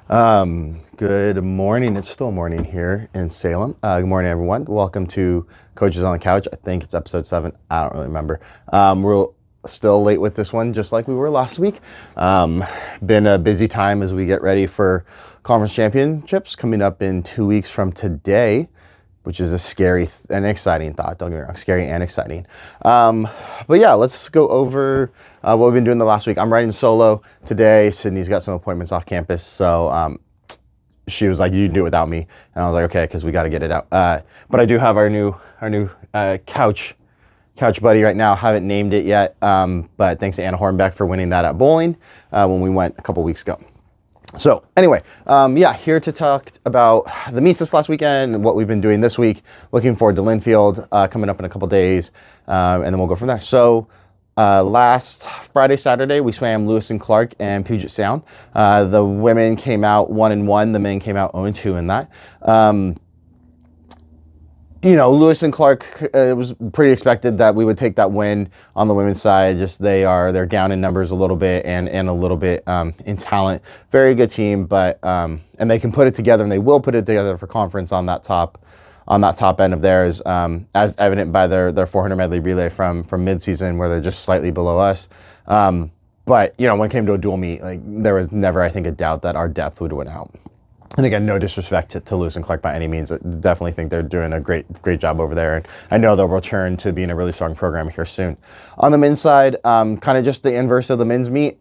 Good morning. It's still morning here in Salem. Good morning, everyone. Welcome to Coaches on the Couch. I think it's episode 7. I don't really remember. We're still late with this one, just like we were last week. Been a busy time as we get ready for conference championships coming up in 2 weeks from today, which is a scary and exciting thought. Don't get me wrong, scary and exciting. But yeah, let's go over what we've been doing the last week. I'm riding solo today. Sydney's got some appointments off campus, so she was like, "You can do it without me," and I was like, "Okay," because we got to get it out. But I do have our new couch buddy right now. Haven't named it yet, but thanks to Anna Hornbeck for winning that at bowling when we went a couple weeks ago. So anyway, here to talk about the meets this last weekend and what we've been doing this week. Looking forward to Linfield coming up in a couple days, and then we'll go from there. So last Friday, Saturday, we swam Lewis and Clark and Puget Sound. The women came out 1-1. The men came out 0-2 in that. Lewis and Clark, it was pretty expected that we would take that win on the women's side. Just they're down in numbers a little bit and a little bit in talent. Very good team, but and they can put it together, and they will put it together for conference on that top end of theirs, as evident by their 400 medley relay from midseason, where they're just slightly below us. But when it came to a dual meet, like there was never, I think, a doubt that our depth would win out. And again, no disrespect to Lewis and Clark by any means. I definitely think they're doing a great job over there. And I know they'll return to being a really strong program here soon. On the men's side, kind of just the inverse of the men's meet.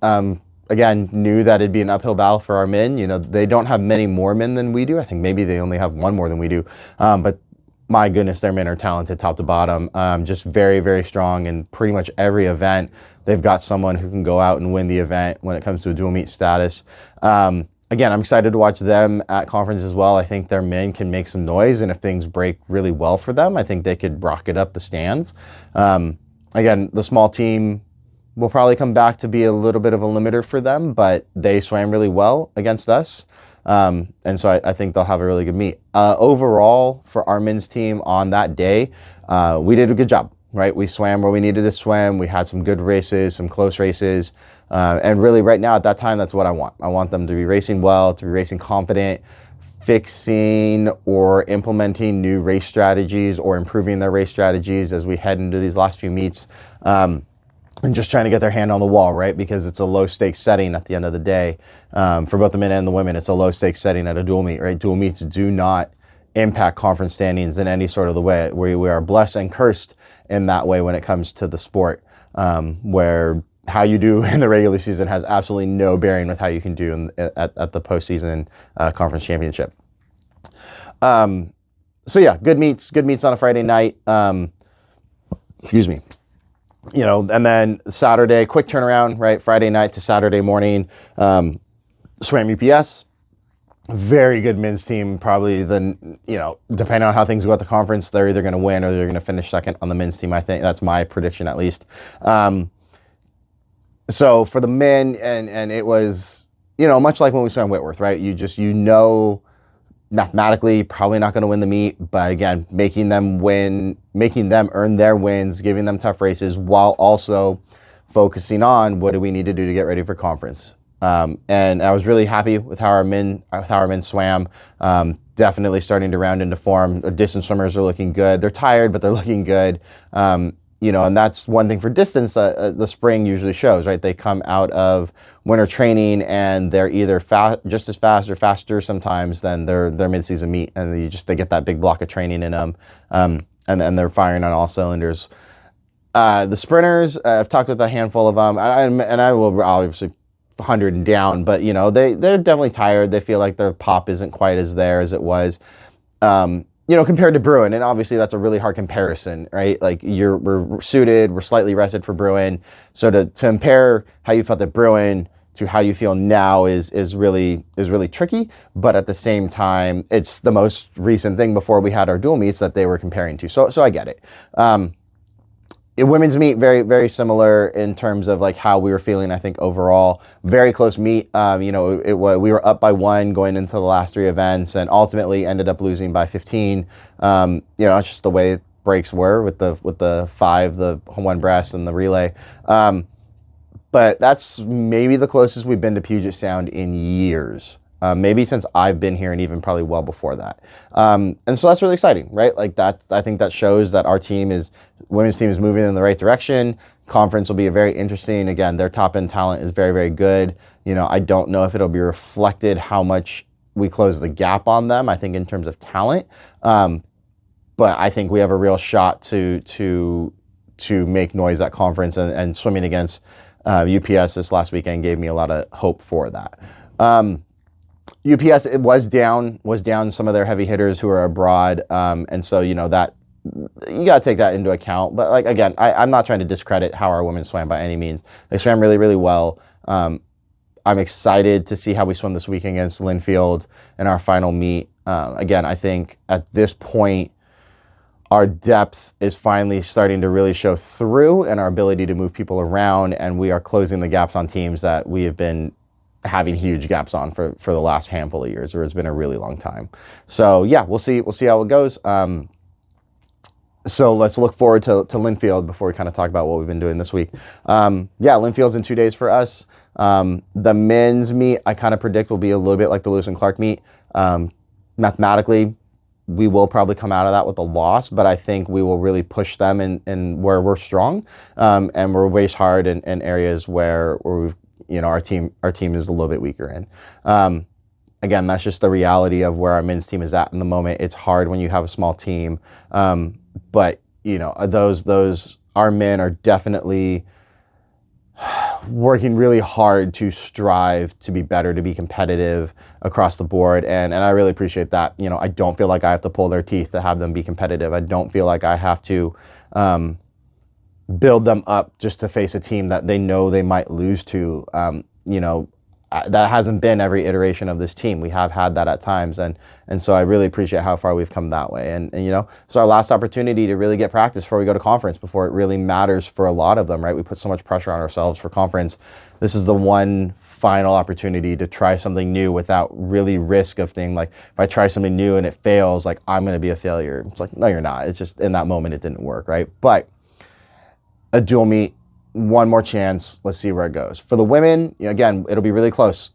Again, knew that it'd be an uphill battle for our men. They don't have many more men than we do. I think maybe they only have one more than we do. But my goodness, their men are talented top to bottom. Just very, very strong in pretty much every event. They've got someone who can go out and win the event when it comes to a dual meet status. Again, I'm excited to watch them at conference as well. I think their men can make some noise, and if things break really well for them, I think they could rocket up the stands. Again, the small team will probably come back to be a little bit of a limiter for them, but they swam really well against us. And so I think they'll have a really good meet. Overall, for our men's team on that day, we did a good job, right? We swam where we needed to swim. We had some good races, some close races. And really right now at that time, that's what I want. I want them to be racing well, to be racing confident, fixing or implementing new race strategies or improving their race strategies as we head into these last few meets. And just trying to get their hand on the wall, right? Because it's a low stakes setting at the end of the day. For both the men and the women, it's a low stakes setting at a dual meet, right? Dual meets do not impact conference standings in any sort of the way. We are blessed and cursed in that way when it comes to the sport, where how you do in the regular season has absolutely no bearing with how you can do at the postseason conference championship. Good meets on a Friday night. Excuse me. And then Saturday, quick turnaround, right? Friday night to Saturday morning, swam UPS. Very good men's team. Probably depending on how things go at the conference, they're either going to win or they're going to finish second on the men's team. I think that's my prediction, at least. So for the men, and it was, much like when we swam Whitworth, right? Mathematically, probably not going to win the meet, but again, making them earn their wins, giving them tough races, while also focusing on what do we need to do to get ready for conference. And I was really happy with how our men swam. Definitely starting to round into form. Our distance swimmers are looking good. They're tired, but they're looking good. And that's one thing for distance the spring usually shows, right? They come out of winter training and they're either just as fast or faster sometimes than their midseason meet, and they get that big block of training in them, and they're firing on all cylinders. The sprinters, I've talked with a handful of them, and I will obviously 100 and down, but they're definitely tired. They feel like their pop isn't quite as there as it was. Compared to Bruin, and obviously that's a really hard comparison, right? Like we're suited, we're slightly rested for Bruin. So to compare how you felt at Bruin to how you feel now is really tricky. But at the same time, it's the most recent thing before we had our dual meets that they were comparing to. So I get it. Women's meet, very, very similar in terms of like how we were feeling, I think overall. Very close meet. We were up by 1 going into the last 3 events and ultimately ended up losing by 15. It's just the way breaks were with the 5, the 1 breast and the relay. But that's maybe the closest we've been to Puget Sound in years. maybe since I've been here and even probably well before that. And so that's really exciting, right? Like that, I think that shows that our women's team is moving in the right direction. Conference will be a very interesting. Again, their top end talent is very, very good. I don't know if it'll be reflected how much we close the gap on them, I think in terms of talent. But I think we have a real shot to make noise at conference, and swimming against UPS this last weekend gave me a lot of hope for that. UPS, it was down some of their heavy hitters who are abroad, and so that you got to take that into account. But like again, I'm not trying to discredit how our women swam by any means. They swam really, really well. I'm excited to see how we swim this weekend against Linfield in our final meet. Again, I think at this point, our depth is finally starting to really show through, and our ability to move people around, and we are closing the gaps on teams that we have been having huge gaps on for the last handful of years, or it's been a really long time. So yeah, we'll see how it goes. So let's look forward to Linfield before we kind of talk about what we've been doing this week. Linfield's in 2 days for us. The men's meet, I kind of predict, will be a little bit like the Lewis and Clark meet. Mathematically, we will probably come out of that with a loss, but I think we will really push them in where we're strong, and we'll race hard in areas where we've, our team is a little bit weaker in. Again, that's just the reality of where our men's team is at in the moment. It's hard when you have a small team, but our men are definitely working really hard to strive to be better, to be competitive across the board. And I really appreciate that. I don't feel like I have to pull their teeth to have them be competitive. I don't feel like I have to build them up just to face a team that they know they might lose to. That hasn't been every iteration of this team. We have had that at times. And so I really appreciate how far we've come that way. And it's our last opportunity to really get practice before we go to conference, before it really matters for a lot of them, right? We put so much pressure on ourselves for conference. This is the one final opportunity to try something new without really risk of thing. Like if I try something new and it fails, like I'm going to be a failure. It's like, no, you're not. It's just in that moment, it didn't work, right? But a dual meet, one more chance. Let's see where it goes. For the women, again, it'll be really close.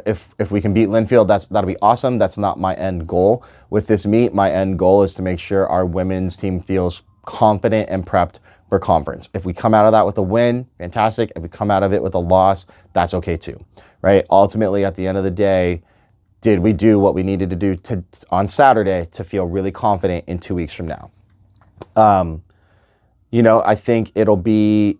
If we can beat Linfield, that'll be awesome. That's not my end goal with this meet. My end goal is to make sure our women's team feels confident and prepped for conference. If we come out of that with a win, fantastic. If we come out of it with a loss, that's okay too, right? Ultimately, at the end of the day, did we do what we needed to do on Saturday to feel really confident in 2 weeks from now? I think it'll be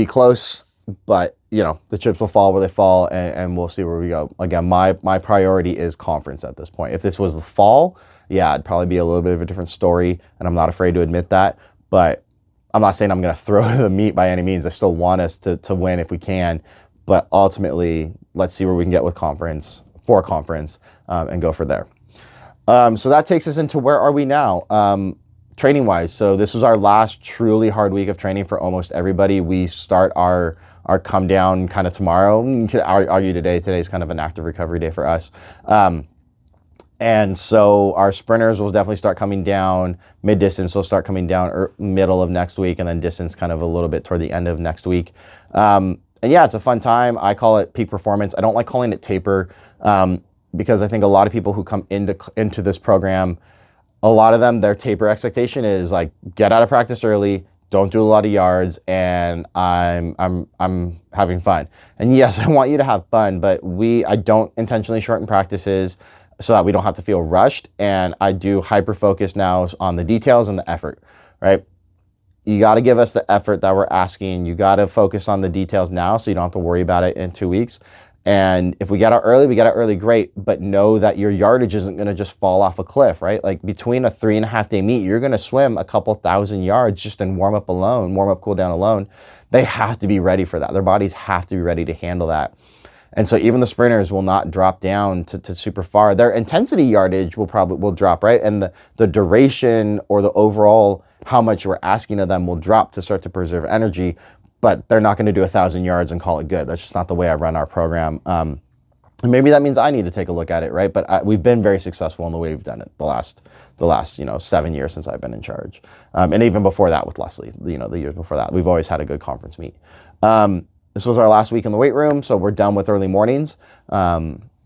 close, but the chips will fall where they fall, and we'll see where we go. Again, my priority is conference at this point. If this was the fall, yeah, it'd probably be a little bit of a different story, and I'm not afraid to admit that. But I'm not saying I'm going to throw the meet by any means. I still want us to win if we can, but ultimately, let's see where we can get with conference, and go for there. So that takes us into where are we now? Training wise, so this was our last truly hard week of training for almost everybody. We start our come down kind of tomorrow. You could argue today's kind of an active recovery day for us. And so our sprinters will definitely start coming down. Mid distance will start coming down middle of next week, and then distance kind of a little bit toward the end of next week. And yeah, it's a fun time. I call it peak performance. I don't like calling it taper, because I think a lot of people who come into this program, a lot of them, their taper expectation is like, get out of practice early, don't do a lot of yards, and I'm having fun. And yes, I want you to have fun, but I don't intentionally shorten practices so that we don't have to feel rushed. And I do hyper focus now on the details and the effort, right? You got to give us the effort that we're asking. You got to focus on the details now so you don't have to worry about it in 2 weeks. And if we get out early, great. But know that your yardage isn't going to just fall off a cliff, right? Like between a 3.5 day meet, you're going to swim a couple thousand yards just in warm up, cool down alone. They have to be ready for that. Their bodies have to be ready to handle that. And so even the sprinters will not drop down to super far. Their intensity yardage will drop, right? And the duration or the overall how much we're asking of them will drop to start to preserve energy. But they're not going to do 1,000 yards and call it good. That's just not the way I run our program. And maybe that means I need to take a look at it, right? But we've been very successful in the way we've done it the last 7 years since I've been in charge, and even before that with Leslie, the years before that, we've always had a good conference meet. This was our last week in the weight room, so we're done with early mornings.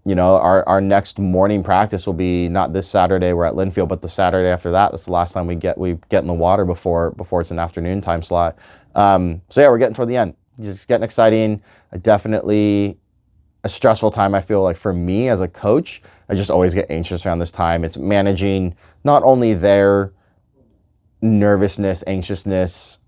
you know, our next morning practice will be not this Saturday, we're at Linfield, but the Saturday after that. That's the last time we get in the water before it's an afternoon time slot. So yeah, we're getting toward the end. Just getting exciting. Definitely a stressful time, I feel like, for me as a coach. I just always get anxious around this time. It's managing not only their nervousness, anxiousness,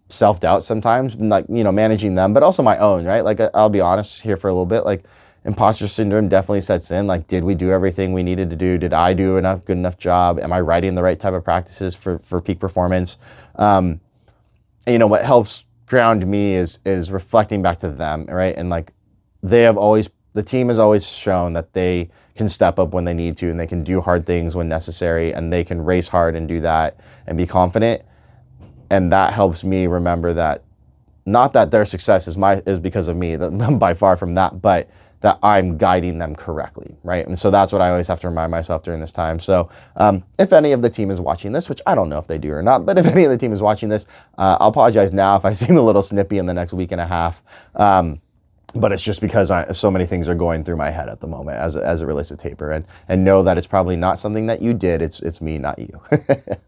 self-doubt sometimes, like, you know, managing them, but also my own, right? Like, I'll be honest here for a little bit, like, imposter syndrome definitely sets in. Like, did we do everything we needed to do? Did I do good enough job? Am I writing the right type of practices for peak performance? And, you know, what helps ground me is reflecting back to them, right? And like, the team has always shown that they can step up when they need to, and they can do hard things when necessary, and they can race hard and do that and be confident. And that helps me remember that, not that their success is because of me, by far from that, but that I'm guiding them correctly, right? And so that's what I always have to remind myself during this time. So if any of the team is watching this, which I don't know if they do or not, but if any of the team is watching this, I'll apologize now if I seem a little snippy in the next week and a half. But it's just because so many things are going through my head at the moment as it relates to taper, and know that it's probably not something that you did. It's me, not you.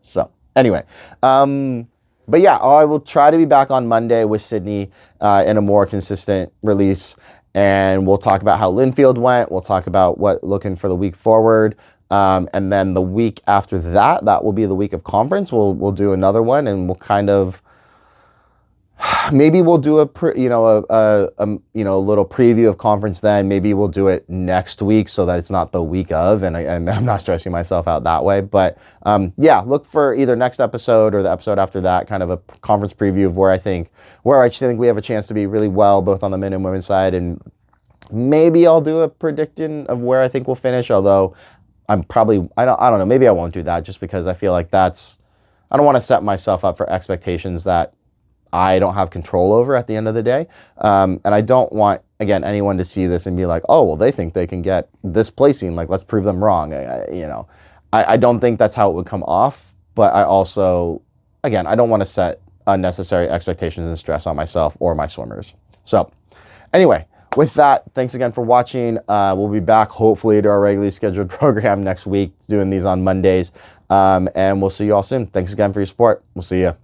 So anyway, but yeah, I will try to be back on Monday with Sydney in a more consistent release, and we'll talk about how Linfield went. We'll talk about what looking for the week forward, and then the week after that will be the week of conference. We'll do another one, and we'll kind of. Maybe we'll do a little preview of conference then. Maybe we'll do it next week so that it's not the week of, and I'm not stressing myself out that way. But yeah, look for either next episode or the episode after that, kind of a conference preview of where I actually think we have a chance to be really well, both on the men and women's side. And maybe I'll do a prediction of where I think we'll finish, although I don't know, maybe I won't do that, just because I feel like I don't want to set myself up for expectations that I don't have control over at the end of the day. And I don't want, again, anyone to see this and be like, oh, well, they think they can get this placing. Like, let's prove them wrong. I don't think that's how it would come off. But I also, again, I don't want to set unnecessary expectations and stress on myself or my swimmers. So anyway, with that, thanks again for watching. We'll be back hopefully to our regularly scheduled program next week, doing these on Mondays. And we'll see you all soon. Thanks again for your support. We'll see you.